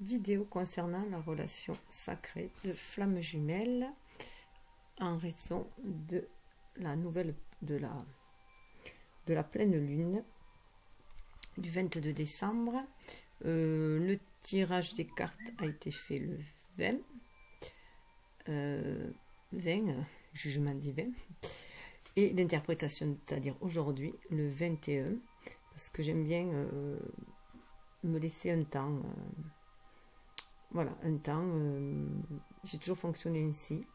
Vidéo concernant la relation sacrée de flammes jumelles en raison de la nouvelle de la pleine lune du 22 décembre. Le tirage des cartes a été fait le 20, jugement divin, et l'interprétation, c'est-à-dire aujourd'hui, le 21, parce que j'aime bien me laisser un temps. Voilà, un temps. J'ai toujours fonctionné ainsi.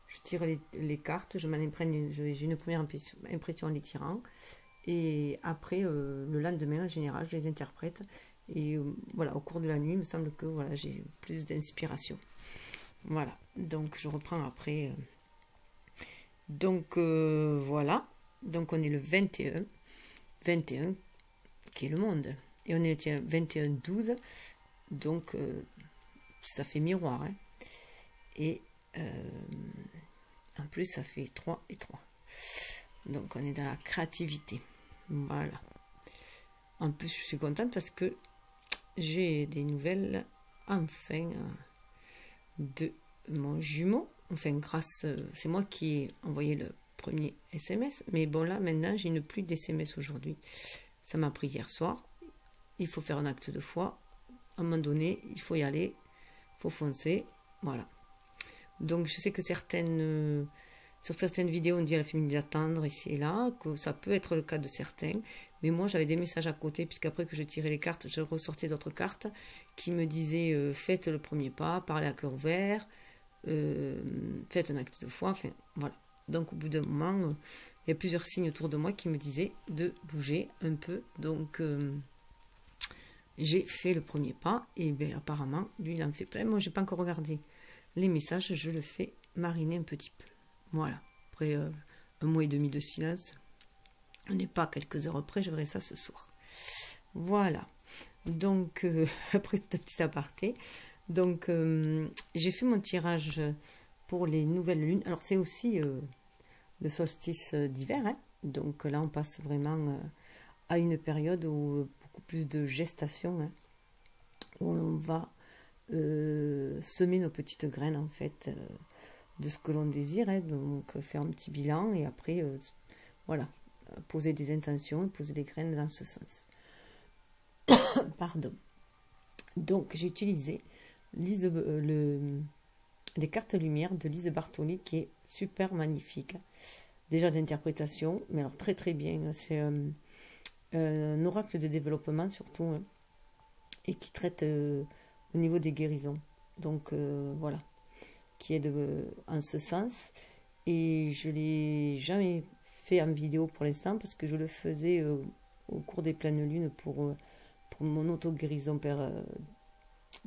Je tire les cartes, je m'en imprègne, j'ai une première impression en les tirant. Et après, le lendemain, en général, je les interprète. Et voilà, au cours de la nuit, il me semble que voilà, j'ai plus d'inspiration. Voilà, donc je reprends après. Donc voilà, donc on est le 21 qui est le monde. Et on est 21-12, donc ça fait miroir. Hein. Et en plus, ça fait 3 et 3. Donc on est dans la créativité. Voilà. En plus, je suis contente parce que j'ai des nouvelles, enfin, de mon jumeau. Enfin, grâce, c'est moi qui ai envoyé le premier SMS. Mais bon, là, maintenant, j'ai une pluie d'SMS aujourd'hui. Ça m'a pris hier soir. Il faut faire un acte de foi. À un moment donné, il faut y aller. Il faut foncer. Voilà. Donc, je sais que sur certaines vidéos, on dit à la famille d'attendre ici et là, que ça peut être le cas de certains. Mais moi, j'avais des messages à côté, puisqu'après que je tirais les cartes, je ressortais d'autres cartes qui me disaient faites le premier pas, parlez à cœur ouvert, faites un acte de foi, enfin, voilà. Donc, au bout d'un moment, il y a plusieurs signes autour de moi qui me disaient de bouger un peu. Donc, j'ai fait le premier pas, et bien, apparemment, lui, il en fait plein. Moi, je n'ai pas encore regardé les messages, je le fais mariner un petit peu. Voilà, après 1 mois et demi de silence, on n'est pas à quelques heures près, je verrai ça ce soir. Voilà, donc après cette petite aparté, donc j'ai fait mon tirage pour les nouvelles lunes. Alors c'est aussi le solstice d'hiver, hein. Donc là on passe vraiment à une période où beaucoup plus de gestation, hein, où on va semer nos petites graines en fait. De ce que l'on désire, hein, donc faire un petit bilan et après, voilà, poser des intentions, poser des graines dans ce sens. Pardon. Donc, j'ai utilisé les cartes lumière de Lise Bartoli qui est super magnifique. Déjà d'interprétation, mais alors très très bien. C'est un oracle de développement surtout, hein, et qui traite au niveau des guérisons. Donc, voilà. Qui est en ce sens, et je ne l'ai jamais fait en vidéo pour l'instant parce que je le faisais au cours des pleines lunes pour mon auto-guérison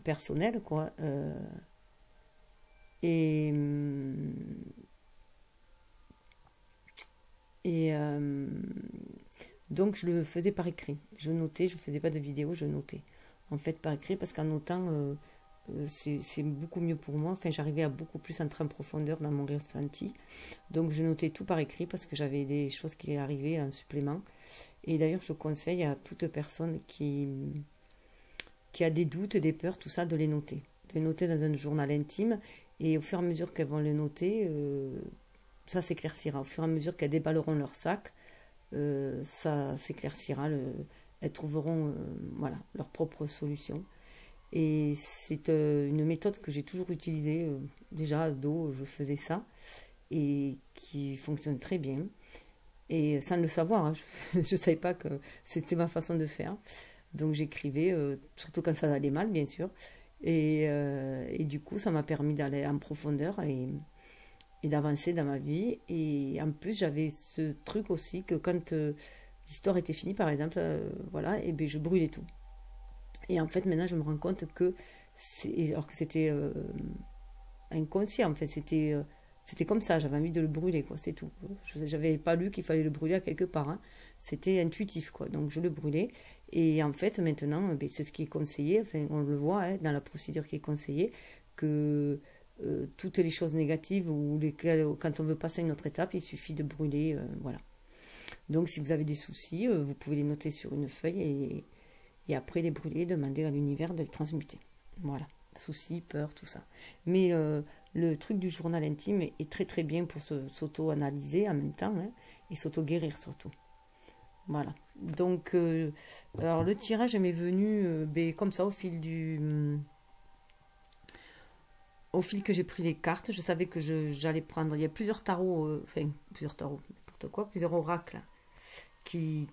personnelle, quoi. Donc je le faisais par écrit, je notais, je ne faisais pas de vidéo, je notais en fait par écrit parce qu'en notant c'est beaucoup mieux pour moi. Enfin, j'arrivais à beaucoup plus entrer en profondeur dans mon ressenti. Donc, je notais tout par écrit parce que j'avais des choses qui arrivaient en supplément. Et d'ailleurs, je conseille à toute personne qui a des doutes, des peurs, tout ça, de les noter. De les noter dans un journal intime. Et au fur et à mesure qu'elles vont le noter, ça s'éclaircira. Au fur et à mesure qu'elles déballeront leur sac, ça s'éclaircira. Elles trouveront voilà, leur propre solution. Et c'est une méthode que j'ai toujours utilisée. Déjà, ado, je faisais ça. Et qui fonctionne très bien. Et sans le savoir, hein, je ne savais pas que c'était ma façon de faire. Donc j'écrivais, surtout quand ça allait mal, bien sûr. Et du coup, ça m'a permis d'aller en profondeur et d'avancer dans ma vie. Et en plus, j'avais ce truc aussi que quand l'histoire était finie, par exemple, voilà, et bien je brûlais tout. Et en fait, maintenant, je me rends compte que, alors que c'était inconscient, en fait, c'était comme ça, j'avais envie de le brûler, quoi, c'est tout. Je n'avais pas lu qu'il fallait le brûler à quelque part, hein. C'était intuitif, quoi, donc je le brûlais. Et en fait, maintenant, ben, c'est ce qui est conseillé, enfin, on le voit hein, dans la procédure qui est conseillée, que toutes les choses négatives ou quand on veut passer à une autre étape, il suffit de brûler, voilà. Donc, si vous avez des soucis, vous pouvez les noter sur une feuille et après les brûler, demander à l'univers de les transmuter. Voilà, soucis, peur, tout ça. Mais le truc du journal intime est très très bien pour s'auto-analyser en même temps, hein, et s'auto-guérir surtout. Voilà. Donc, alors le tirage m'est venu ben, comme ça au fil que j'ai pris les cartes. Je savais que j'allais prendre. Il y a plusieurs tarots, enfin plusieurs tarots, n'importe quoi, plusieurs oracles qui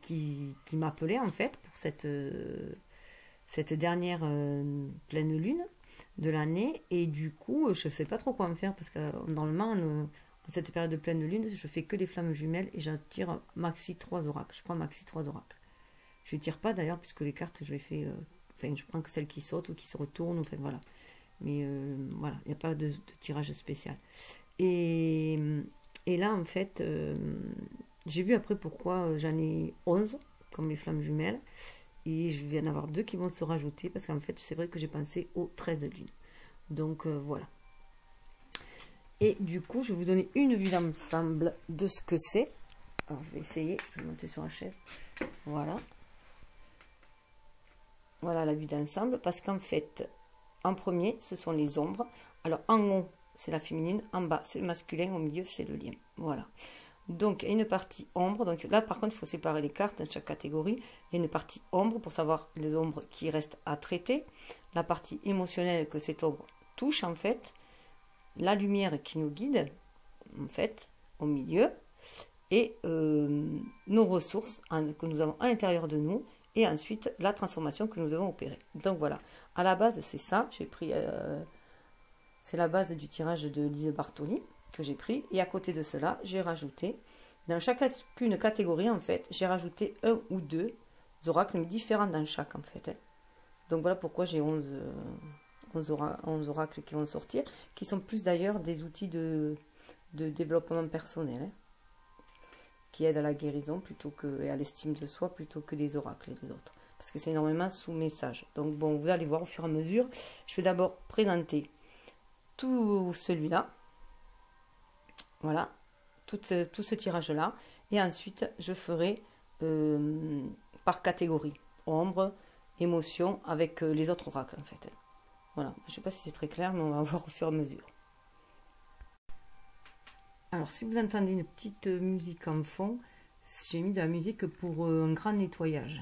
m'appelaient en fait pour cette dernière pleine lune de l'année. Et du coup, je ne sais pas trop quoi me faire parce que normalement, dans cette période de pleine lune, je fais que des flammes jumelles et j'attire maxi 3 oracles. Je prends maxi 3 oracles. Je ne tire pas d'ailleurs puisque les cartes, je les fais. Enfin, je prends que celles qui sautent ou qui se retournent. Enfin, voilà. Mais voilà, il n'y a pas de tirage spécial. Et, et là, en fait, j'ai vu après pourquoi j'en ai 11 comme les flammes jumelles. Et je vais en avoir 2 qui vont se rajouter parce qu'en fait, c'est vrai que j'ai pensé aux 13 lunes. Donc voilà. Et du coup, je vais vous donner une vue d'ensemble de ce que c'est. Alors, je vais essayer. Je vais monter sur la chaise. Voilà. Voilà la vue d'ensemble. Parce qu'en fait, en premier, ce sont les ombres. Alors, en haut, c'est la féminine. En bas, c'est le masculin. Au milieu, c'est le lien. Voilà. Donc, il y a une partie ombre. Donc là, par contre, il faut séparer les cartes dans chaque catégorie. Il y a une partie ombre pour savoir les ombres qui restent à traiter. La partie émotionnelle que cette ombre touche, en fait. La lumière qui nous guide, en fait, au milieu. Et nos ressources que nous avons à l'intérieur de nous. Et ensuite, la transformation que nous devons opérer. Donc, voilà. À la base, c'est ça. J'ai pris... c'est la base du tirage de Lise Bartoli que j'ai pris. Et à côté de cela, j'ai rajouté, dans chacune catégorie, en fait, j'ai rajouté 1 ou 2 oracles, mais différents dans chaque, en fait. Hein. Donc voilà pourquoi j'ai 11 oracles qui vont sortir, qui sont plus d'ailleurs des outils de développement personnel, hein, qui aident à la guérison plutôt que, et à l'estime de soi plutôt que les oracles et les autres. Parce que c'est énormément sous message. Donc bon, vous allez voir au fur et à mesure. Je vais d'abord présenter tout celui-là. Voilà, tout ce tirage-là. Et ensuite, je ferai par catégorie. Ombre, émotion, avec les autres oracles, en fait. Voilà, je ne sais pas si c'est très clair, mais on va voir au fur et à mesure. Alors, si vous entendez une petite musique en fond, j'ai mis de la musique pour un grand nettoyage.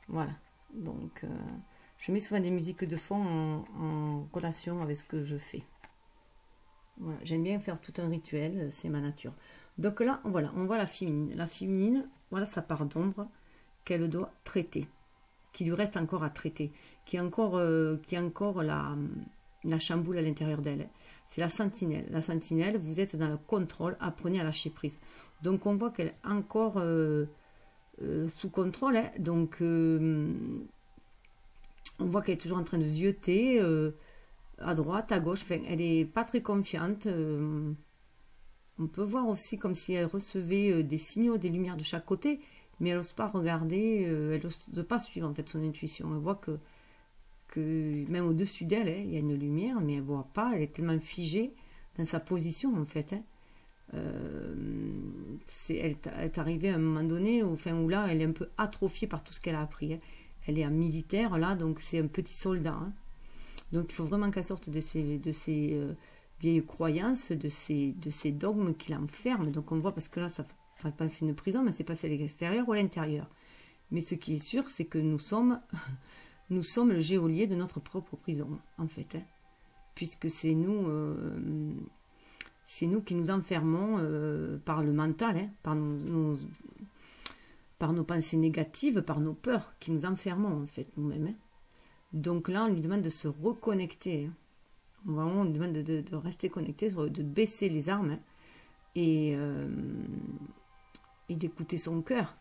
Voilà, donc je mets souvent des musiques de fond en relation avec ce que je fais. Voilà, j'aime bien faire tout un rituel, c'est ma nature. Donc là, voilà, on voit la féminine. La féminine, voilà sa part d'ombre qu'elle doit traiter, qui lui reste encore à traiter, qui est encore la chamboule à l'intérieur d'elle. C'est la sentinelle. La sentinelle, vous êtes dans le contrôle, apprenez à lâcher prise. Donc on voit qu'elle est encore sous contrôle, hein. Donc on voit qu'elle est toujours en train de zioter à droite, à gauche, enfin, elle n'est pas très confiante. On peut voir aussi comme si elle recevait des signaux, des lumières de chaque côté, mais elle n'ose pas regarder, elle n'ose pas suivre en fait son intuition. Elle voit que même au-dessus d'elle, hein, il y a une lumière, mais elle ne voit pas, elle est tellement figée dans sa position en fait. Hein. Elle est arrivée à un moment donné où là, elle est un peu atrophiée par tout ce qu'elle a appris. Hein. Elle est un militaire là, donc c'est un petit soldat. Hein. Donc il faut vraiment qu'elle sorte de ces vieilles croyances, de ces dogmes qui l'enferment. Donc on voit, parce que là, ça ne pas c'est une prison, mais c'est passé à l'extérieur ou à l'intérieur. Mais ce qui est sûr, c'est que nous sommes le geôlier de notre propre prison, en fait. Hein, puisque c'est nous qui nous enfermons par le mental, hein, par nos pensées négatives, par nos peurs, qui nous enfermons, en fait, nous-mêmes. Hein. Donc là, on lui demande de se reconnecter. Hein. On lui demande de rester connecté, de baisser les armes, hein, et d'écouter son cœur.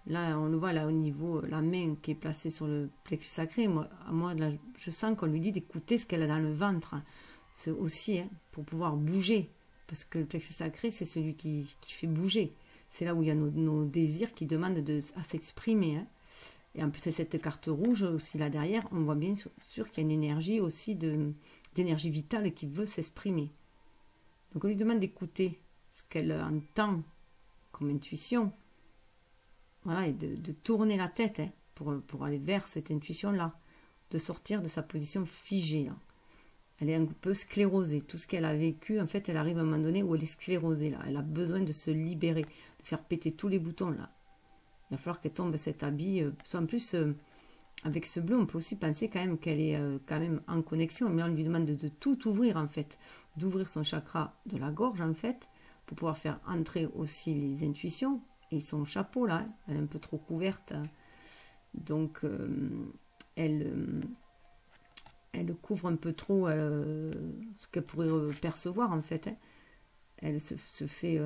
Là, on le voit là au niveau, la main qui est placée sur le plexus sacré. Moi là, je sens qu'on lui dit d'écouter ce qu'elle a dans le ventre. C'est aussi hein, pour pouvoir bouger. Parce que le plexus sacré, c'est celui qui fait bouger. C'est là où il y a nos désirs qui demandent à s'exprimer. Hein. Et en plus, c'est cette carte rouge aussi là derrière. On voit bien sûr qu'il y a une énergie aussi d'énergie vitale qui veut s'exprimer. Donc on lui demande d'écouter ce qu'elle entend comme intuition. Voilà, et de tourner la tête hein, pour aller vers cette intuition-là. de sortir de sa position figée. Là. Elle est un peu sclérosée. Tout ce qu'elle a vécu, en fait, elle arrive à un moment donné où elle est sclérosée. Là. Elle a besoin de se libérer, de faire péter tous les boutons. Là. Il va falloir qu'elle tombe cet habit. En plus, avec ce bleu, on peut aussi penser quand même qu'elle est quand même en connexion. Mais on lui demande de tout ouvrir, en fait. D'ouvrir son chakra de la gorge, en fait, pour pouvoir faire entrer aussi les intuitions. Et son chapeau, là, elle est un peu trop couverte. Donc, elle couvre un peu trop ce qu'elle pourrait percevoir, en fait. Hein. Elle se fait,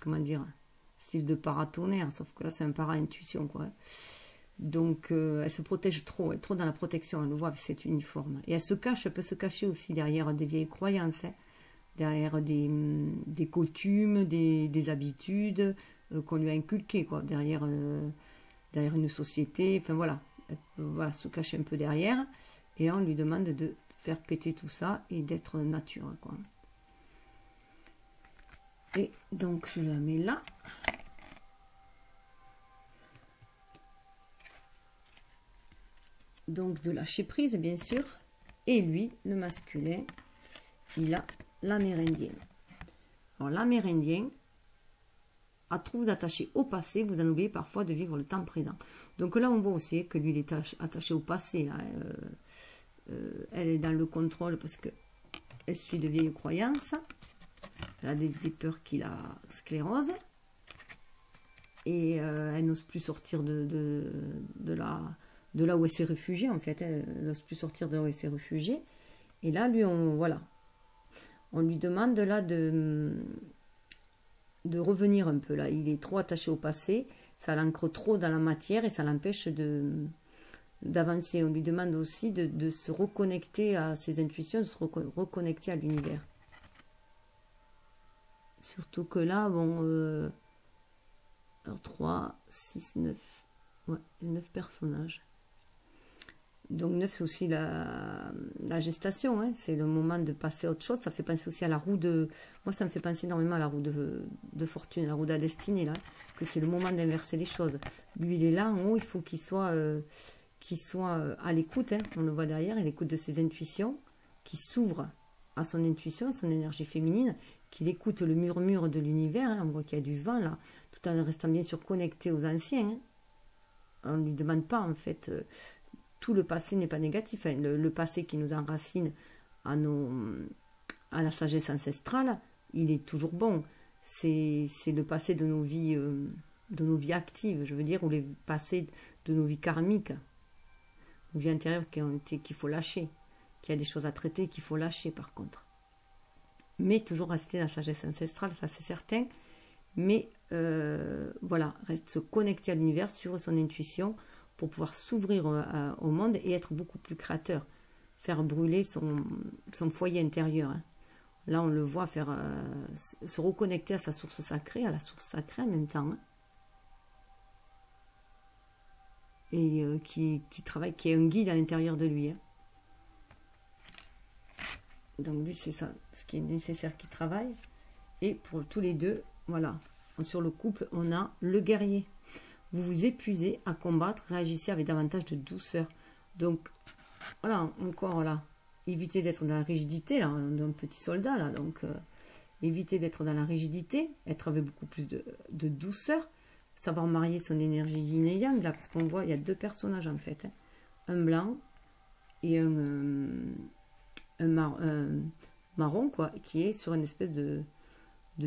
comment dire, style de paratonnerre, sauf que là, c'est un para-intuition, quoi. Donc, elle se protège trop, elle est trop dans la protection, elle le voit avec cet uniforme. Et elle peut se cacher aussi derrière des vieilles croyances, hein, derrière des coutumes, des habitudes qu'on lui a inculquées, quoi, derrière une société, enfin voilà. Elle peut, voilà, se cacher un peu derrière. Et là, on lui demande de faire péter tout ça et d'être nature, quoi. Et donc, je la mets là. Donc, de lâcher prise, bien sûr. Et lui, le masculin, il a l'amérindien. Alors, l'amérindien, à trop vous attacher au passé, vous en oubliez parfois de vivre le temps présent. Donc là, on voit aussi que lui, il est attaché au passé, là. Elle est dans le contrôle parce qu'elle suit de vieilles croyances. Elle a des peurs qui la sclérosent. Et elle n'ose plus sortir de là où elle s'est réfugiée, en fait. Elle n'ose plus sortir de là où elle s'est réfugiée. Et là, lui, voilà. On lui demande là de revenir un peu. Là. Il est trop attaché au passé. Ça l'ancre trop dans la matière et ça l'empêche d'avancer. On lui demande aussi de se reconnecter à ses intuitions, de se reconnecter à l'univers. Surtout que là, bon, alors 3, 6, 9, ouais, 9 personnages. Donc 9, c'est aussi la gestation, hein. C'est le moment de passer à autre chose. Ça fait penser aussi à la roue de... Moi, ça me fait penser énormément à la roue de fortune, la roue de la destinée, là. Que c'est le moment d'inverser les choses. Lui, il est là, en haut, il faut qu'il soit à l'écoute, hein. On le voit derrière, il écoute de ses intuitions, qu'il s'ouvre à son intuition, son énergie féminine, qu'il écoute le murmure de l'univers, hein. On voit qu'il y a du vent, là, tout en restant bien sûr connecté aux anciens, hein. On ne lui demande pas, en fait... tout le passé n'est pas négatif. Hein. Le passé qui nous enracine à la sagesse ancestrale, il est toujours bon. C'est le passé de nos vies actives, je veux dire, ou les passés de nos vies karmiques, nos vies intérieures qu'il faut lâcher, qu'il y a des choses à traiter qu'il faut lâcher par contre. Mais toujours rester dans la sagesse ancestrale, ça c'est certain. Mais voilà, reste se connecter à l'univers, suivre son intuition, pour pouvoir s'ouvrir au monde et être beaucoup plus créateur. Faire brûler son foyer intérieur. Hein. Là, on le voit faire se reconnecter à sa source sacrée, à la source sacrée en même temps. Hein. Et qui travaille, qui est un guide à l'intérieur de lui. Hein. Donc lui, c'est ça, ce qui est nécessaire qu'il travaille. Et pour tous les deux, voilà. Sur le couple, on a le guerrier. Vous vous épuisez à combattre, réagissez avec davantage de douceur. Donc, voilà, encore là, évitez d'être dans la rigidité, là, d'un petit soldat, là. Donc, évitez d'être dans la rigidité, être avec beaucoup plus de douceur, savoir marier son énergie yin et yang, là, parce qu'on voit, il y a deux personnages, en fait. Hein. Un blanc et un marron, quoi, qui est sur une espèce de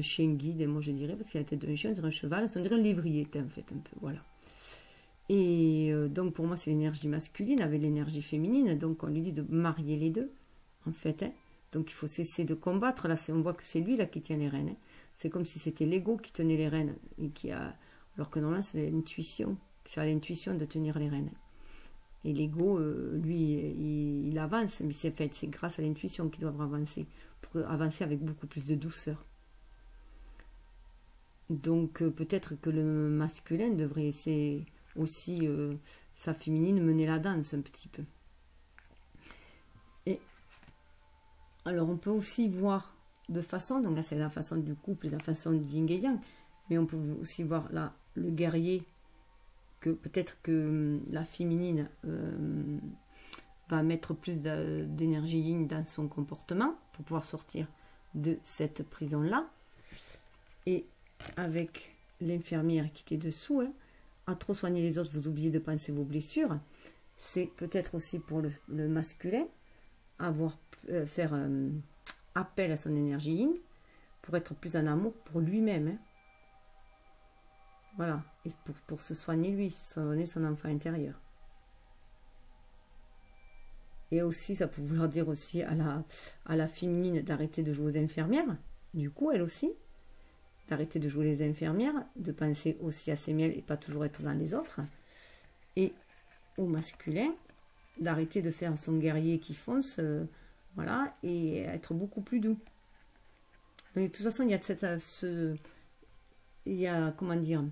chien guide, et moi je dirais, parce qu'il a la tête d'un chien, c'est un cheval, on dirait un lévrier, en fait, un peu, voilà. Et donc, pour moi, c'est l'énergie masculine avec l'énergie féminine, donc on lui dit de marier les deux, en fait, hein. Donc il faut cesser de combattre, là, on voit que c'est lui, là, qui tient les rênes, hein. C'est comme si c'était l'ego qui tenait les rênes, et alors que normalement, c'est l'intuition, c'est à l'intuition de tenir les rênes. Et l'ego, lui, il avance, mais c'est grâce à l'intuition qu'il doit avancer, pour avancer avec beaucoup plus de douceur. Donc peut-être que le masculin devrait essayer aussi sa féminine mener la danse un petit peu. Et alors on peut aussi voir de façon, donc là c'est la façon du couple, la façon du yin et yang, mais on peut aussi voir là le guerrier, que peut-être que la féminine va mettre plus d'énergie yin dans son comportement pour pouvoir sortir de cette prison-là. Et avec l'infirmière qui était dessous, hein, à trop soigner les autres, vous oubliez de penser vos blessures. C'est peut-être aussi pour le masculin, faire appel à son énergie yin pour être plus en amour pour lui-même. Hein. Voilà, et pour se soigner lui, soigner son enfant intérieur. Et aussi, ça peut vouloir dire aussi à la féminine d'arrêter de jouer aux infirmières, du coup, elle aussi, d'arrêter de jouer les infirmières, de penser aussi à ses miels et pas toujours être dans les autres. Et au masculin, d'arrêter de faire son guerrier qui fonce, voilà, et être beaucoup plus doux. Donc, de toute façon, il y a comment dire,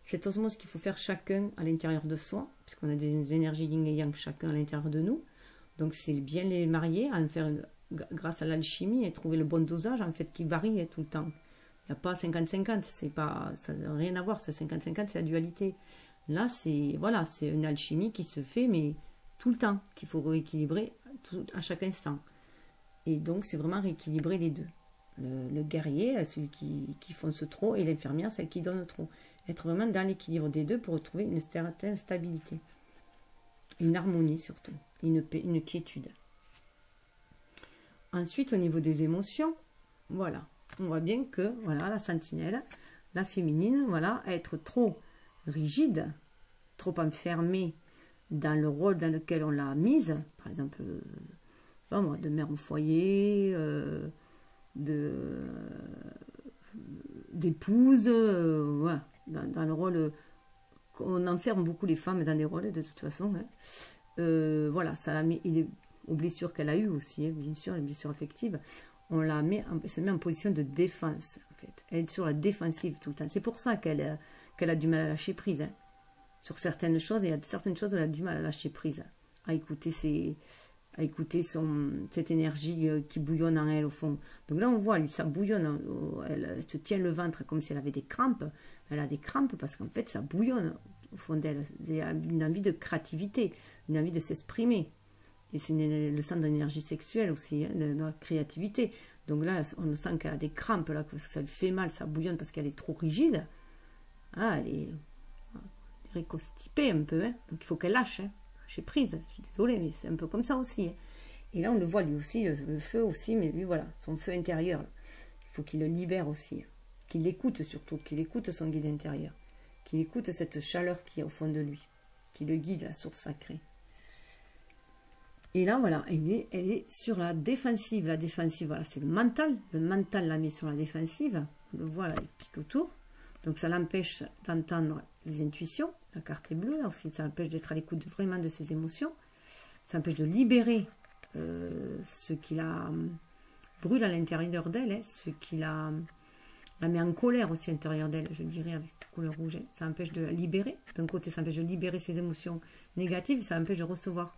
cette osmose qu'il faut faire chacun à l'intérieur de soi, puisqu'on a des énergies yin et yang chacun à l'intérieur de nous. Donc, c'est bien les marier, en faire grâce à l'alchimie et trouver le bon dosage, en fait, qui varie tout le temps. Il n'y a pas 50-50, ça n'a rien à voir, ce 50-50, c'est la dualité. Là, c'est voilà, c'est une alchimie qui se fait, mais tout le temps, qu'il faut rééquilibrer à chaque instant. Et donc, c'est vraiment rééquilibrer les deux. Le guerrier, celui qui fonce trop, et l'infirmière, celle qui donne trop. Être vraiment dans l'équilibre des deux pour retrouver une certaine stabilité. Une harmonie surtout, une quiétude. Ensuite, au niveau des émotions, voilà, on voit bien que, voilà, la sentinelle, la féminine, voilà, être trop rigide, trop enfermée dans le rôle dans lequel on l'a mise, par exemple, de mère au foyer, d'épouse, voilà, dans le rôle, on enferme beaucoup les femmes dans des rôles de toute façon, hein. Voilà, ça la met, aux blessures qu'elle a eues aussi, hein, bien sûr, les blessures affectives, on la met, se met en position de défense, en fait. Elle est sur la défensive tout le temps. C'est pour ça qu'elle a du mal à lâcher prise, hein. Sur certaines choses, il y a certaines choses où elle a du mal à lâcher prise, à écouter cette énergie qui bouillonne en elle au fond. Donc là, on voit, lui, ça bouillonne, elle se tient le ventre comme si elle avait des crampes. Elle a des crampes parce qu'en fait, ça bouillonne au fond d'elle. Il a une envie de créativité, une envie de s'exprimer. Et c'est le centre d'énergie sexuelle aussi, hein, de la créativité. Donc là, on sent qu'elle a des crampes, là, parce que ça lui fait mal, ça bouillonne parce qu'elle est trop rigide. Ah, elle est réconstipée un peu, hein. Donc il faut qu'elle lâche, hein. Lâcher prise, je suis désolée, mais c'est un peu comme ça aussi, hein. Et là, on le voit lui aussi, le feu aussi, mais lui, voilà, son feu intérieur. Là. Il faut qu'il le libère aussi, hein. Qu'il l'écoute surtout, qu'il écoute son guide intérieur. Qu'il écoute cette chaleur qui est au fond de lui. Qui le guide, la source sacrée. Et là, voilà, elle est sur la défensive. La défensive, voilà, c'est le mental. Le mental la met sur la défensive. On le voit là, il pique autour. Donc, ça l'empêche d'entendre les intuitions. La carte est bleue, là aussi, ça l'empêche d'être à l'écoute vraiment de ses émotions. Ça l'empêche de libérer ce qui la brûle à l'intérieur d'elle, hein, ce qui la met en colère aussi à l'intérieur d'elle, je dirais, avec cette couleur rouge. Hein. Ça empêche de la libérer. D'un côté, ça empêche de libérer ses émotions négatives, ça empêche de recevoir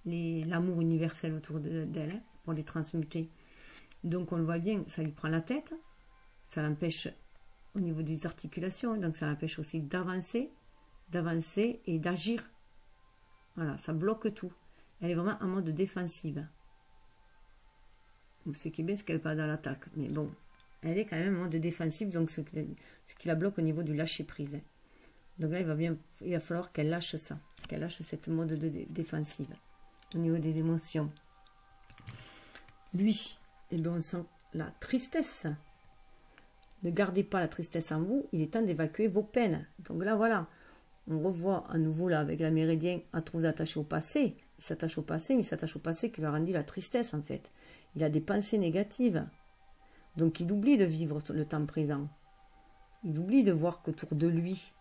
l'amour universel autour d'elle, hein, pour les transmuter. Donc on le voit bien, ça lui prend la tête, ça l'empêche au niveau des articulations, donc ça l'empêche aussi d'avancer et d'agir. Voilà, ça bloque tout. Elle est vraiment en mode défensive. Ce qui est bien, c'est qu'elle n'est pas dans l'attaque. Mais bon, elle est quand même en mode défensive, donc ce qui la bloque au niveau du lâcher-prise. Donc là, il va falloir qu'elle lâche ça, qu'elle lâche cette mode défensive. Au niveau des émotions. Lui, eh bien, on sent la tristesse. Ne gardez pas la tristesse en vous, il est temps d'évacuer vos peines. Donc là, voilà, on revoit à nouveau là avec la méridien à trop attaché au passé. Il s'attache au passé, mais il s'attache au passé qui lui a rendu la tristesse en fait. Il a des pensées négatives. Donc il oublie de vivre le temps présent. Il oublie de voir qu'autour de lui,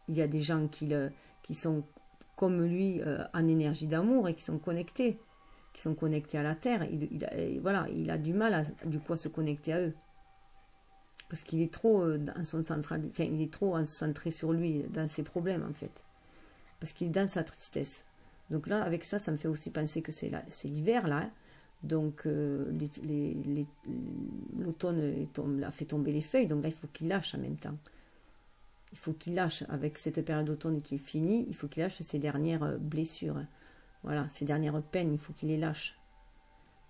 il y a des gens qui sont comme lui en énergie d'amour et qui sont connectés à la terre. Voilà, il a du mal à se connecter à eux. Parce qu'il est trop il est trop centré sur lui, dans ses problèmes en fait. Parce qu'il est dans sa tristesse. Donc là, avec ça, ça me fait aussi penser que c'est l'hiver là. Hein. Donc l'automne a fait tomber les feuilles, donc là il faut qu'il lâche en même temps. Il faut qu'il lâche avec cette période d'automne qui est finie, il faut qu'il lâche ses dernières blessures. Voilà, ces dernières peines, il faut qu'il les lâche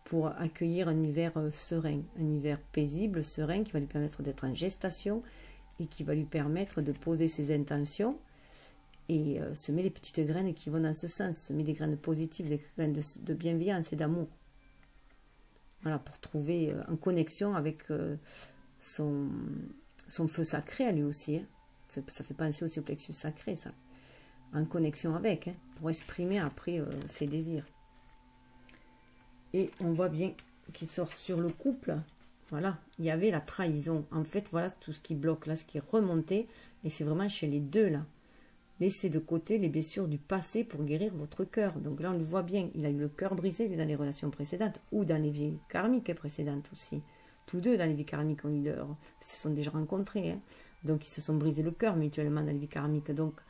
pour accueillir un hiver serein, un hiver paisible, serein, qui va lui permettre d'être en gestation et qui va lui permettre de poser ses intentions et semer les petites graines qui vont dans ce sens, semer des graines positives, des graines de bienveillance et d'amour. Voilà, pour trouver en connexion avec son feu sacré à lui aussi. Hein. Ça fait penser aussi au plexus sacré, ça. En connexion avec, hein, pour exprimer après ses désirs. Et on voit bien qu'il sort sur le couple. Voilà, il y avait la trahison. En fait, voilà tout ce qui bloque là, ce qui est remonté. Et c'est vraiment chez les deux là. Laissez de côté les blessures du passé pour guérir votre cœur. Donc là, on le voit bien. Il a eu le cœur brisé, lui, dans les relations précédentes. Ou dans les vies karmiques précédentes aussi. Tous deux, dans les vies karmiques, ont eu leur... Ils se sont déjà rencontrés. Hein. Donc, ils se sont brisés le cœur mutuellement dans les vies karmiques. Donc,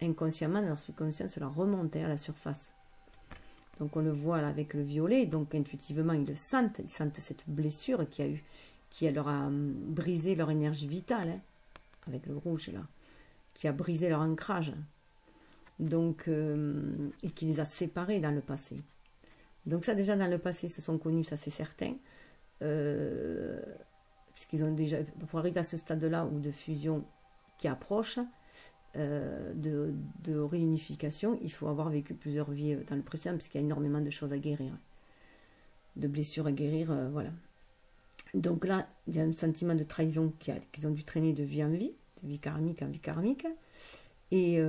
inconsciemment, dans leur subconscient, cela remonte à la surface. Donc on le voit là avec le violet, donc intuitivement ils le sentent, ils sentent cette blessure qui leur a brisé leur énergie vitale, hein, avec le rouge là, qui a brisé leur ancrage, donc, et qui les a séparés dans le passé. Donc ça déjà dans le passé ils se sont connus, ça c'est certain, puisqu'ils ont déjà, pour arriver à ce stade-là ou de fusion qui approche, de réunification, il faut avoir vécu plusieurs vies dans le précédent, parce qu'il y a énormément de choses à guérir, de blessures à guérir, voilà. Donc là, il y a un sentiment de trahison qu'ils ont dû traîner de vie en vie, de vie karmique en vie karmique, et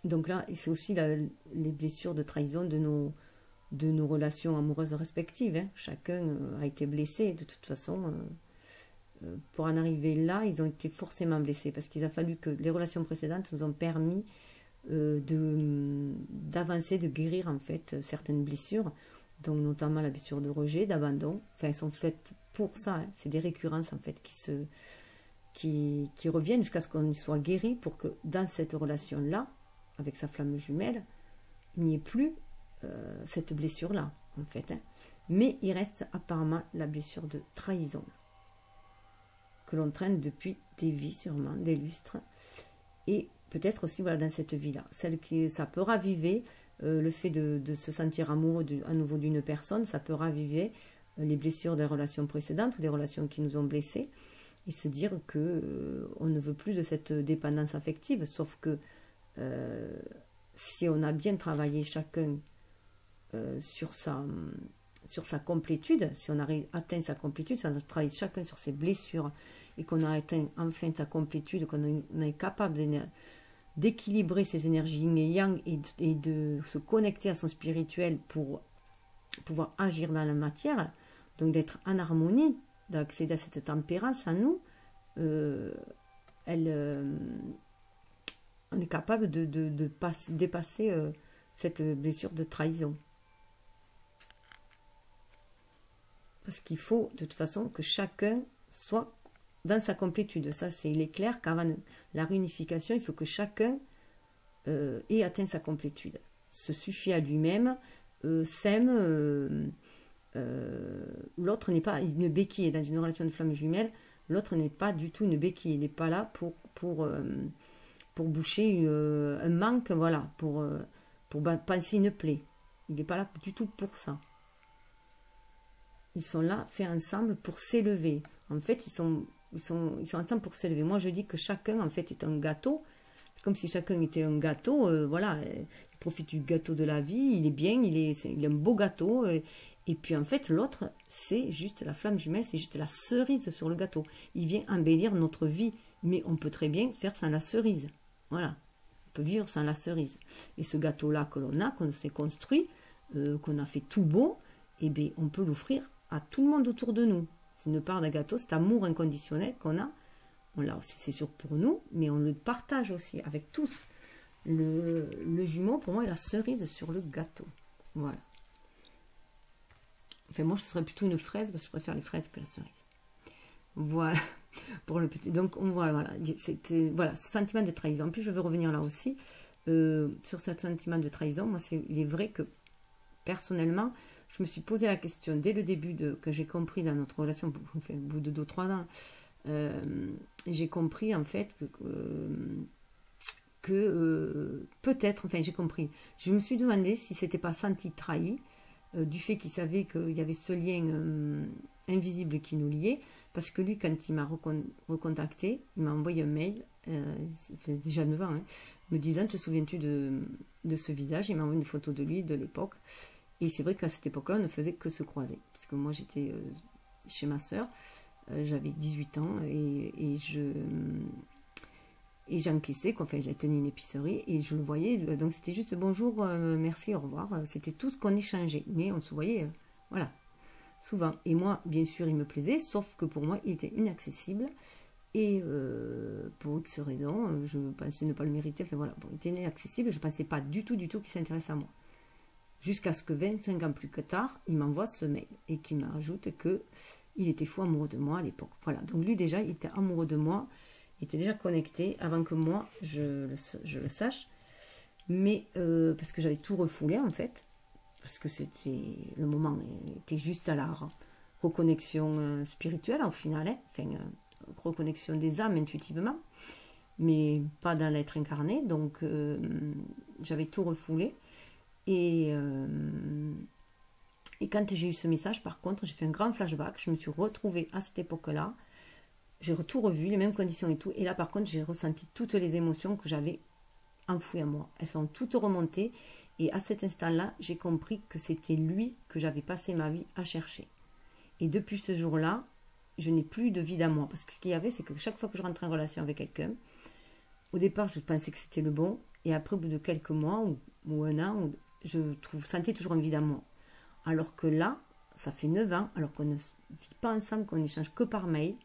donc là, c'est aussi les blessures de trahison de nos relations amoureuses respectives, hein. Chacun a été blessé, de toute façon... pour en arriver là, ils ont été forcément blessés parce qu'il a fallu que les relations précédentes nous ont permis d'avancer, de guérir en fait certaines blessures, donc notamment la blessure de rejet, d'abandon. Enfin, elles sont faites pour ça, hein. C'est des récurrences en fait qui reviennent jusqu'à ce qu'on y soit guéri pour que dans cette relation-là, avec sa flamme jumelle, il n'y ait plus cette blessure-là en fait, hein. Mais il reste apparemment la blessure de trahison que l'on traîne depuis des vies sûrement, des lustres, et peut-être aussi voilà, dans cette vie-là, celle qui ça peut raviver le fait de se sentir amoureux à nouveau d'une personne, ça peut raviver les blessures des relations précédentes ou des relations qui nous ont blessés, et se dire que on ne veut plus de cette dépendance affective, sauf que si on a bien travaillé chacun sur sa complétude, si on a atteint sa complétude, si on a travaillé chacun sur ses blessures et qu'on a atteint enfin sa complétude, qu'on est capable d'équilibrer ses énergies yin et yang et de se connecter à son spirituel pour pouvoir agir dans la matière, donc d'être en harmonie, d'accéder à cette tempérance en nous, on est capable de dépasser cette blessure de trahison. Parce qu'il faut, de toute façon, que chacun soit dans sa complétude. Ça, il est clair qu'avant la réunification, il faut que chacun ait atteint sa complétude. Se suffit à lui-même, s'aime. L'autre n'est pas une béquille. Dans une relation de flamme jumelle, l'autre n'est pas du tout une béquille. Il n'est pas là pour boucher un manque, voilà, pour panser une plaie. Il n'est pas là du tout pour ça. Ils sont là, faits ensemble, pour s'élever. En fait, ils sont ensemble pour s'élever. Moi, je dis que chacun, en fait, est un gâteau. Comme si chacun était un gâteau. Voilà, il profite du gâteau de la vie. Il est bien, il est un beau gâteau. Et puis, en fait, l'autre, c'est juste la flamme jumelle, c'est juste la cerise sur le gâteau. Il vient embellir notre vie. Mais on peut très bien faire sans la cerise. Voilà. On peut vivre sans la cerise. Et ce gâteau-là que l'on a, qu'on s'est construit, qu'on a fait tout beau, eh bien, on peut l'offrir à tout le monde autour de nous. C'est une part d'un gâteau, cet amour inconditionnel qu'on a. On l'a aussi, c'est sûr pour nous, mais on le partage aussi avec tous. Le jumeau, pour moi, est la cerise sur le gâteau. Voilà. Enfin, moi, ce serait plutôt une fraise, parce que je préfère les fraises que la cerise. Voilà. Pour le petit. Donc, on voit, voilà. Voilà, ce sentiment de trahison. En plus, je veux revenir là aussi. Sur ce sentiment de trahison, moi, il est vrai que, personnellement, je me suis posé la question dès le début que j'ai compris dans notre relation, enfin, au bout de 2-3 ans, j'ai compris en fait que peut-être, enfin j'ai compris, je me suis demandé si c'était pas senti trahi, du fait qu'il savait qu'il y avait ce lien invisible qui nous liait, parce que lui, quand il m'a recontacté, il m'a envoyé un mail, ça fait déjà 9 ans, hein, me disant, te souviens-tu de ce visage? Il m'a envoyé une photo de lui, de l'époque, et c'est vrai qu'à cette époque-là, on ne faisait que se croiser, parce que moi j'étais chez ma soeur, j'avais 18 ans, et j'encaissais, enfin j'ai tenu une épicerie et je le voyais, donc c'était juste bonjour, merci, au revoir, c'était tout ce qu'on échangeait, mais on se voyait, voilà, souvent. Et moi, bien sûr, il me plaisait, sauf que pour moi, il était inaccessible, et pour X raisons, je pensais ne pas le mériter, enfin voilà, bon, il était inaccessible, je ne pensais pas du tout qu'il s'intéresse à moi. Jusqu'à ce que 25 ans plus tard, il m'envoie ce mail, et qu'il me rajoute que il était fou amoureux de moi à l'époque. Voilà, donc lui déjà, il était amoureux de moi, il était déjà connecté avant que moi je le sache, mais parce que j'avais tout refoulé en fait, parce que c'était le moment était juste à la reconnexion spirituelle au final, hein, enfin reconnexion des âmes intuitivement, mais pas dans l'être incarné, donc j'avais tout refoulé, et quand j'ai eu ce message, par contre, j'ai fait un grand flashback, je me suis retrouvée à cette époque-là, j'ai tout revu, les mêmes conditions et tout. Et là, par contre, j'ai ressenti toutes les émotions que j'avais enfouies à moi. Elles sont toutes remontées. Et à cet instant-là, j'ai compris que c'était lui que j'avais passé ma vie à chercher. Et depuis ce jour-là, je n'ai plus de vide à moi. Parce que ce qu'il y avait, c'est que chaque fois que je rentrais en relation avec quelqu'un, au départ, je pensais que c'était le bon. Et après, au bout de quelques mois ou un an, je sentais toujours un vide à moi. Alors que là, ça fait 9 ans, alors qu'on ne vit pas ensemble, qu'on n'échange que par mail.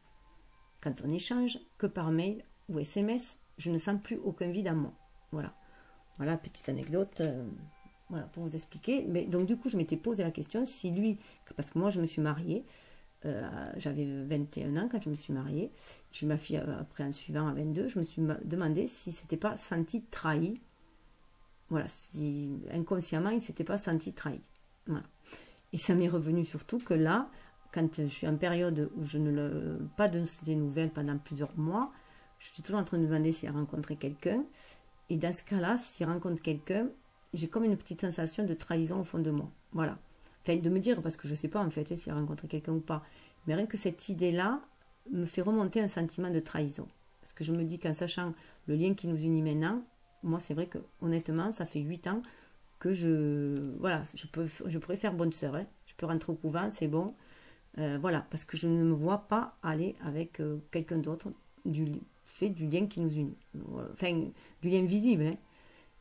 Quand on échange que par mail ou SMS, je ne sens plus aucun vide en moi. Voilà. Voilà, petite anecdote voilà, pour vous expliquer. Mais, donc du coup, je m'étais posé la question si lui, parce que moi je me suis mariée, j'avais 21 ans quand je me suis mariée, j'ai eu ma fille après en suivant à 22, je me suis demandé si c'était pas senti trahi. Voilà, si inconsciemment il ne s'était pas senti trahi. Voilà. Et ça m'est revenu surtout que là, quand je suis en période où je ne pas de ces nouvelles pendant plusieurs mois, je suis toujours en train de me demander s'il a rencontré quelqu'un. Et dans ce cas-là, s'il rencontre quelqu'un, j'ai comme une petite sensation de trahison au fond de moi. Voilà. Enfin, de me dire, parce que je ne sais pas en fait s'il a rencontré quelqu'un ou pas. Mais rien que cette idée-là me fait remonter un sentiment de trahison. Parce que je me dis qu'en sachant le lien qui nous unit maintenant, moi c'est vrai que honnêtement, ça fait 8 ans que je pourrais faire bonne sœur. Hein. Je peux rentrer au couvent, c'est bon. Voilà, parce que je ne me vois pas aller avec quelqu'un d'autre du fait du lien qui nous unit. Enfin, du lien visible. Hein.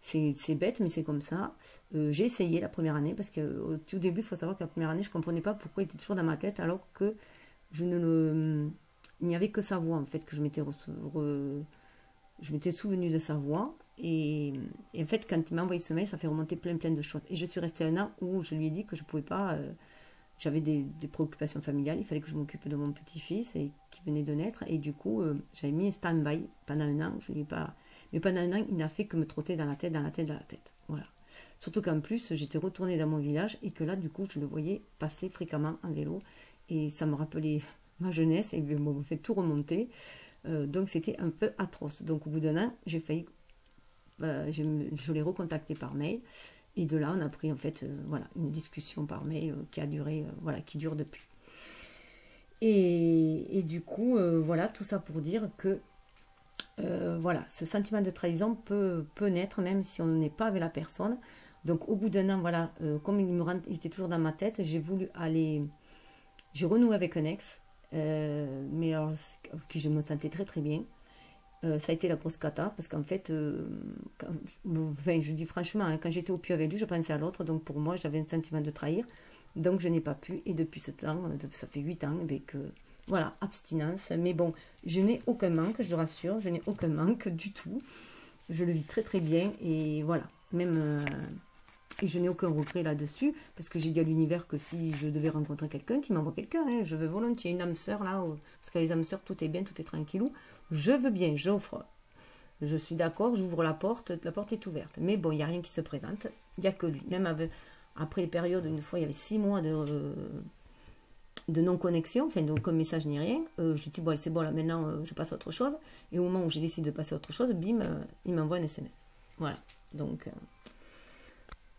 C'est bête, mais c'est comme ça. J'ai essayé la première année, parce qu'au tout début, il faut savoir que la première année, je ne comprenais pas pourquoi il était toujours dans ma tête, alors que il n'y avait que sa voix, en fait, que je m'étais souvenu de sa voix. Et en fait, quand il m'a envoyé ce mail, ça fait remonter plein de choses. Et je suis restée un an où je lui ai dit que je ne pouvais pas... j'avais des préoccupations familiales, il fallait que je m'occupe de mon petit-fils qui venait de naître, et du coup j'avais mis un stand-by pendant un an, je lui ai pas... mais pendant un an il n'a fait que me trotter dans la tête, voilà. Surtout qu'en plus j'étais retournée dans mon village, et que là du coup je le voyais passer fréquemment en vélo, et ça me rappelait ma jeunesse, et me fait tout remonter, donc c'était un peu atroce. Donc au bout d'un an, j'ai failli... je l'ai recontacté par mail, et de là, on a pris en fait voilà, une discussion par mail qui a duré, voilà, qui dure depuis. Et du coup, voilà, tout ça pour dire que voilà, ce sentiment de trahison peut naître même si on n'est pas avec la personne. Donc au bout d'un an, voilà, comme il était toujours dans ma tête, j'ai renoué avec un ex, mais alors, avec qui je me sentais très très bien. Ça a été la grosse cata, parce qu'en fait, enfin, je dis franchement, hein, quand j'étais au puits avec lui, je pensais à l'autre, donc pour moi, j'avais un sentiment de trahir, donc je n'ai pas pu, et depuis ce temps, ça fait 8 ans, avec, voilà, abstinence, mais bon, je n'ai aucun manque, je le rassure, je n'ai aucun manque du tout, je le vis très très bien, et voilà, même, et je n'ai aucun regret là-dessus, parce que j'ai dit à l'univers que si je devais rencontrer quelqu'un, qui m'envoie quelqu'un, hein, je veux volontiers une âme sœur là, parce qu'avec les âmes sœurs, tout est bien, tout est tranquillou. Je veux bien, j'offre. Je suis d'accord, j'ouvre la porte est ouverte. Mais bon, il n'y a rien qui se présente. Il n'y a que lui. Même après les périodes, une fois, il y avait 6 mois de non-connexion, enfin d'aucun message ni rien. Je dis, bon, c'est bon, là maintenant, je passe à autre chose. Et au moment où j'ai décidé de passer à autre chose, bim, il m'envoie un SMS. Voilà. Donc,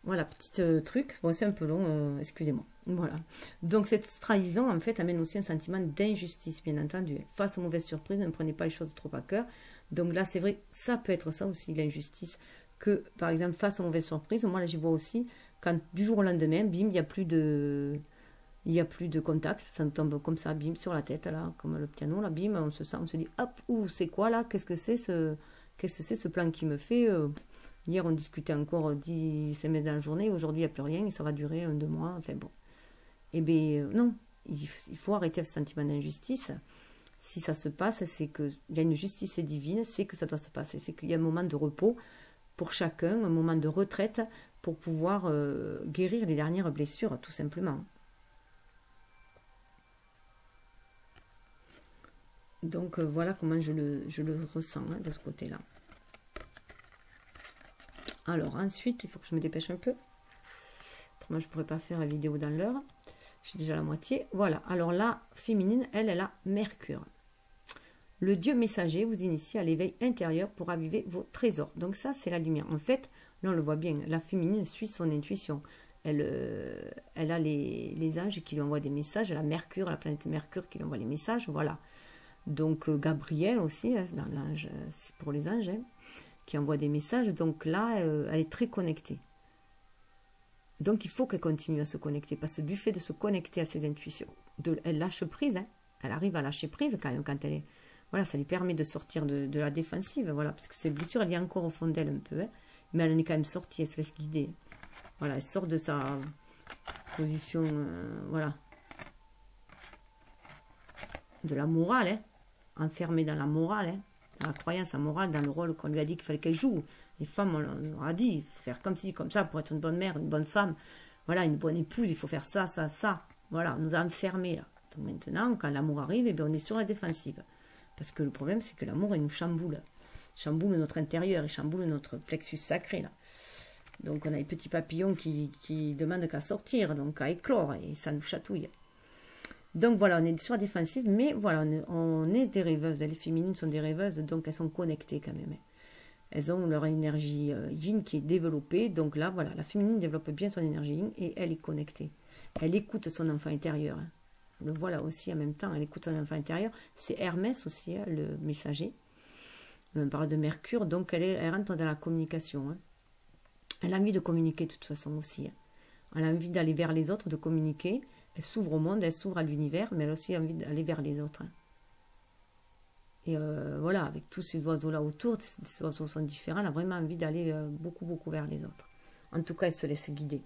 voilà, petit truc. Bon, c'est un peu long, excusez-moi. Voilà. Donc, cette trahison, en fait, amène aussi un sentiment d'injustice, bien entendu. Face aux mauvaises surprises, ne prenez pas les choses trop à cœur. Donc là, c'est vrai, ça peut être ça aussi, l'injustice. Que, par exemple, face aux mauvaises surprises, moi, là, j'y vois aussi, quand du jour au lendemain, bim, il n'y a plus de... Il n'y a plus de contact, ça me tombe comme ça, bim, sur la tête, là, comme le piano, là, bim, on se sent, on se dit, hop, ouh, c'est quoi, là, qu'est-ce que c'est ce plan qui me fait hier, on discutait encore 10 SMS dans la journée, aujourd'hui, il n'y a plus rien, et ça va durer 2 mois, enfin bon. Eh bien, non, il faut arrêter ce sentiment d'injustice. Si ça se passe, c'est qu'il y a une justice divine, c'est que ça doit se passer, c'est qu'il y a un moment de repos pour chacun, un moment de retraite, pour pouvoir guérir les dernières blessures, tout simplement. Donc voilà comment je le ressens hein, de ce côté-là. Alors ensuite, il faut que je me dépêche un peu. Autrement, je ne pourrais pas faire la vidéo dans l'heure. J'ai déjà la moitié. Voilà. Alors la féminine, elle a Mercure. Le dieu messager vous initie à l'éveil intérieur pour aviver vos trésors. Donc ça, c'est la lumière. En fait, là on le voit bien, la féminine suit son intuition. Elle a les anges qui lui envoient des messages. Elle a Mercure, la planète Mercure qui lui envoie les messages. Voilà. Donc Gabriel aussi, dans l'ange, c'est pour les anges, hein, qui envoie des messages. Donc là, elle est très connectée. Donc il faut qu'elle continue à se connecter, parce que du fait de se connecter à ses intuitions, elle lâche prise, hein, elle arrive à lâcher prise quand même, quand elle est... Voilà, ça lui permet de sortir de la défensive, voilà, parce que ses blessures, elle est encore au fond d'elle un peu, hein, mais elle en est quand même sortie, elle se laisse guider. Voilà, elle sort de sa position, voilà, de la morale, hein, enfermée dans la morale, hein, dans la croyance en morale, dans le rôle qu'on lui a dit qu'il fallait qu'elle joue. Les femmes, on leur a dit, il faut faire comme ci, comme ça, pour être une bonne mère, une bonne femme, voilà, une bonne épouse, il faut faire ça, ça, ça. Voilà, on nous a enfermés, là. Donc maintenant, quand l'amour arrive, eh bien, on est sur la défensive. Parce que le problème, c'est que l'amour, il nous chamboule. Chamboule notre intérieur, il chamboule notre plexus sacré, là. Donc on a les petits papillons qui demandent qu'à sortir, donc à éclore, et ça nous chatouille. Donc voilà, on est sur la défensive, mais voilà, on est des rêveuses. Les féminines sont des rêveuses, donc elles sont connectées quand même. Elles ont leur énergie yin qui est développée. Donc là, voilà, la féminine développe bien son énergie yin et elle est connectée. Elle écoute son enfant intérieur. Hein. On le voit là aussi en même temps, elle écoute son enfant intérieur. C'est Hermès aussi, hein, le messager. On parle de Mercure, donc elle rentre dans la communication. Hein. Elle a envie de communiquer de toute façon aussi. Hein. Elle a envie d'aller vers les autres, de communiquer. Elle s'ouvre au monde, elle s'ouvre à l'univers, mais elle a aussi envie d'aller vers les autres. Hein. Et voilà, avec tous ces oiseaux-là autour, ces oiseaux sont différents, elle a vraiment envie d'aller beaucoup, beaucoup vers les autres. En tout cas, elle se laisse guider.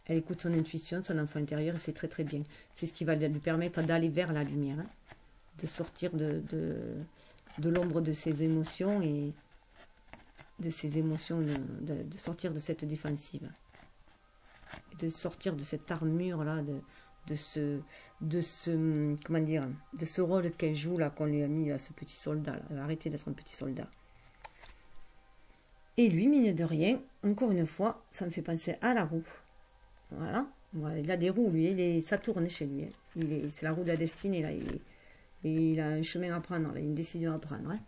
Elle écoute son intuition, son enfant intérieur, et c'est très, très bien. C'est ce qui va lui permettre d'aller vers la lumière, hein, de sortir de l'ombre de ses émotions et de ses émotions, de sortir de cette défensive. De sortir de cette armure-là, de ce rôle qu'elle joue là, qu'on lui a mis à ce petit soldat là. Elle a arrêté d'être un petit soldat. Et lui, mine de rien, encore une fois, ça me fait penser à la roue. Voilà, il a des roues, lui, ça tourne chez lui. Hein. C'est la roue de la destinée là. Il a un chemin à prendre, là, une décision à prendre. Hein.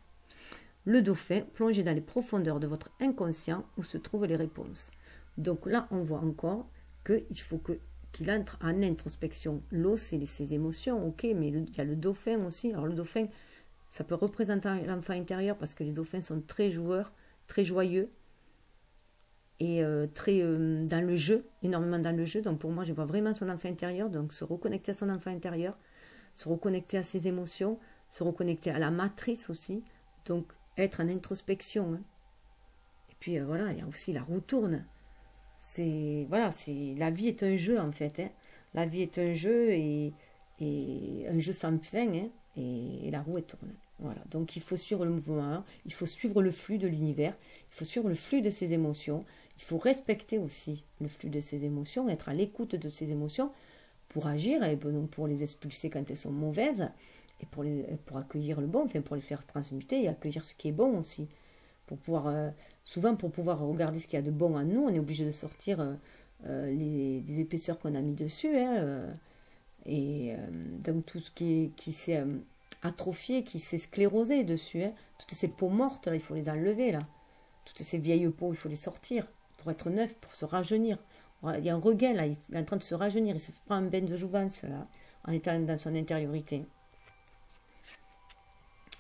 Le dauphin, plongez dans les profondeurs de votre inconscient où se trouvent les réponses. Donc là, on voit encore qu'il faut qu'il entre en introspection. L'eau, c'est ses émotions, ok, mais il y a le dauphin aussi. Alors le dauphin, ça peut représenter l'enfant intérieur parce que les dauphins sont très joueurs, très joyeux et très dans le jeu, énormément dans le jeu. Donc pour moi, je vois vraiment son enfant intérieur, donc se reconnecter à son enfant intérieur, se reconnecter à ses émotions, se reconnecter à la matrice aussi, donc être en introspection. Hein. Et puis voilà, il y a aussi la roue tourne. Voilà, la vie est un jeu en fait. Hein. La vie est un jeu et un jeu sans fin. Hein, et la roue est tourne. Voilà, donc il faut suivre le mouvement, il faut suivre le flux de l'univers, il faut suivre le flux de ses émotions, il faut respecter aussi le flux de ses émotions, être à l'écoute de ses émotions pour agir, et donc pour les expulser quand elles sont mauvaises, et pour accueillir le bon, enfin pour les faire transmuter et accueillir ce qui est bon aussi. Pour pouvoir, souvent pour pouvoir regarder ce qu'il y a de bon en nous, on est obligé de sortir des épaisseurs qu'on a mis dessus, hein, Et donc tout ce qui s'est atrophié, qui s'est sclérosé dessus, hein. Toutes ces peaux mortes, là, il faut les enlever, là. Toutes ces vieilles peaux, il faut les sortir pour être neuf, pour se rajeunir. Il y a un regain, là, il est en train de se rajeunir, il se prend un bain de jouvence, là, en étant dans son intériorité.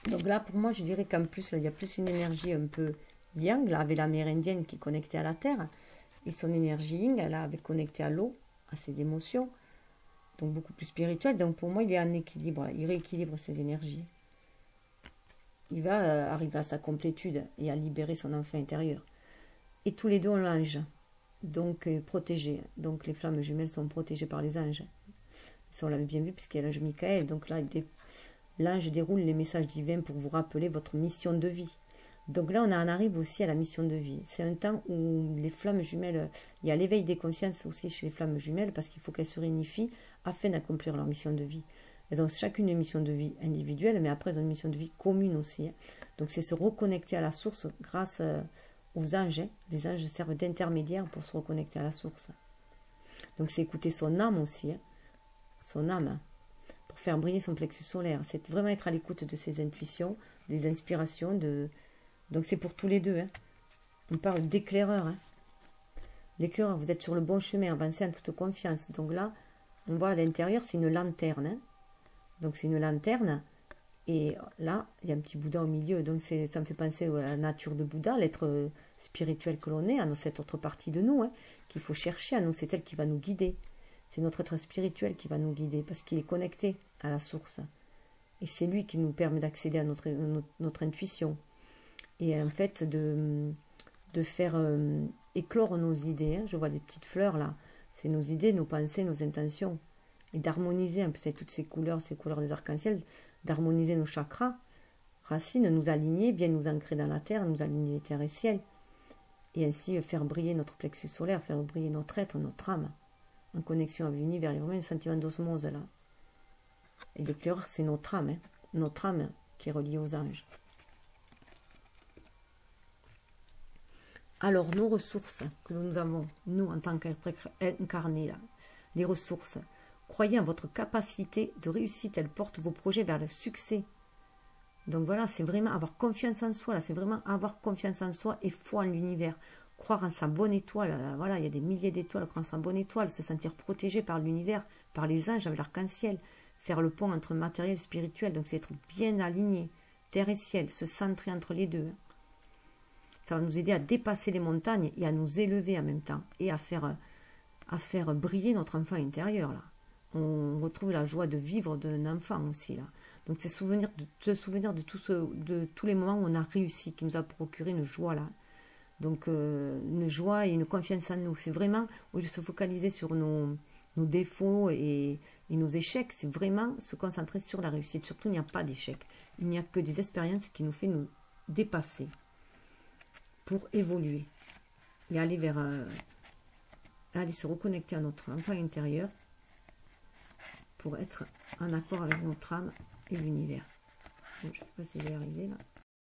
Donc là, pour moi, je dirais qu'en plus, là, il y a plus une énergie un peu yang, là, avec l'amérindienne qui est connectée à la terre, et son énergie yin, elle est connectée à l'eau, à ses émotions, donc beaucoup plus spirituelle. Donc pour moi, il est en équilibre, là, il rééquilibre ses énergies. Il va arriver à sa complétude et à libérer son enfant intérieur. Et tous les deux ont l'ange, donc protégés. Donc les flammes jumelles sont protégées par les anges. Ça, on l'avait bien vu, puisqu'il y a l'ange Michael. Donc là, l'ange déroule les messages divins pour vous rappeler votre mission de vie. Donc là, on en arrive aussi à la mission de vie. C'est un temps où les flammes jumelles, il y a l'éveil des consciences aussi chez les flammes jumelles, parce qu'il faut qu'elles se réunifient afin d'accomplir leur mission de vie. Elles ont chacune une mission de vie individuelle, mais après elles ont une mission de vie commune aussi, hein. Donc c'est se reconnecter à la source grâce aux anges, hein. Les anges servent d'intermédiaires pour se reconnecter à la source. Donc c'est écouter son âme aussi, hein. Son âme, hein, pour faire briller son plexus solaire. C'est vraiment être à l'écoute de ses intuitions, des inspirations. Donc c'est pour tous les deux, hein. On parle d'éclaireur, hein. L'éclaireur, vous êtes sur le bon chemin, avancez en toute confiance. Donc là, on voit à l'intérieur, c'est une lanterne, hein. Donc c'est une lanterne, et là, il y a un petit Bouddha au milieu. Donc ça me fait penser à la nature de Bouddha, l'être spirituel que l'on est, à cette autre partie de nous, hein, qu'il faut chercher à nous. C'est elle qui va nous guider. C'est notre être spirituel qui va nous guider, parce qu'il est connecté à la source. Et c'est lui qui nous permet d'accéder à notre intuition. Et en fait, de faire éclore nos idées, hein. Je vois des petites fleurs là. C'est nos idées, nos pensées, nos intentions. Et d'harmoniser un peu toutes ces couleurs des arcs-en-ciel, d'harmoniser nos chakras, racines, nous aligner, bien nous ancrer dans la terre, nous aligner les terres et ciel. Et ainsi faire briller notre plexus solaire, faire briller notre être, notre âme, en connexion avec l'univers. Il y a vraiment un sentiment d'osmose là. Et l'éclaireur, c'est notre âme, hein. Notre âme qui est reliée aux anges. Alors, nos ressources que nous avons, nous, en tant qu'être incarnés, là, les ressources, croyez en votre capacité de réussite, elle porte vos projets vers le succès. Donc voilà, c'est vraiment avoir confiance en soi, là, c'est vraiment avoir confiance en soi et foi en l'univers. Croire en sa bonne étoile, là, voilà, il y a des milliers d'étoiles, croire en sa bonne étoile, se sentir protégé par l'univers, par les anges, avec l'arc-en-ciel, faire le pont entre matériel et spirituel, donc c'est être bien aligné, terre et ciel, se centrer entre les deux. Ça va nous aider à dépasser les montagnes et à nous élever en même temps, et à faire briller notre enfant intérieur, là. On retrouve la joie de vivre d'un enfant aussi, là. Donc c'est se souvenir de tous les moments où on a réussi, qui nous a procuré une joie, là. Donc une joie et une confiance en nous. C'est vraiment, au lieu de se focaliser sur nos défauts et nos échecs, c'est vraiment se concentrer sur la réussite. Surtout, il n'y a pas d'échec. Il n'y a que des expériences qui nous font nous dépasser pour évoluer et aller aller se reconnecter à notre enfant intérieur, pour être en accord avec notre âme et l'univers. Bon, je ne sais pas si je vais y arriver là.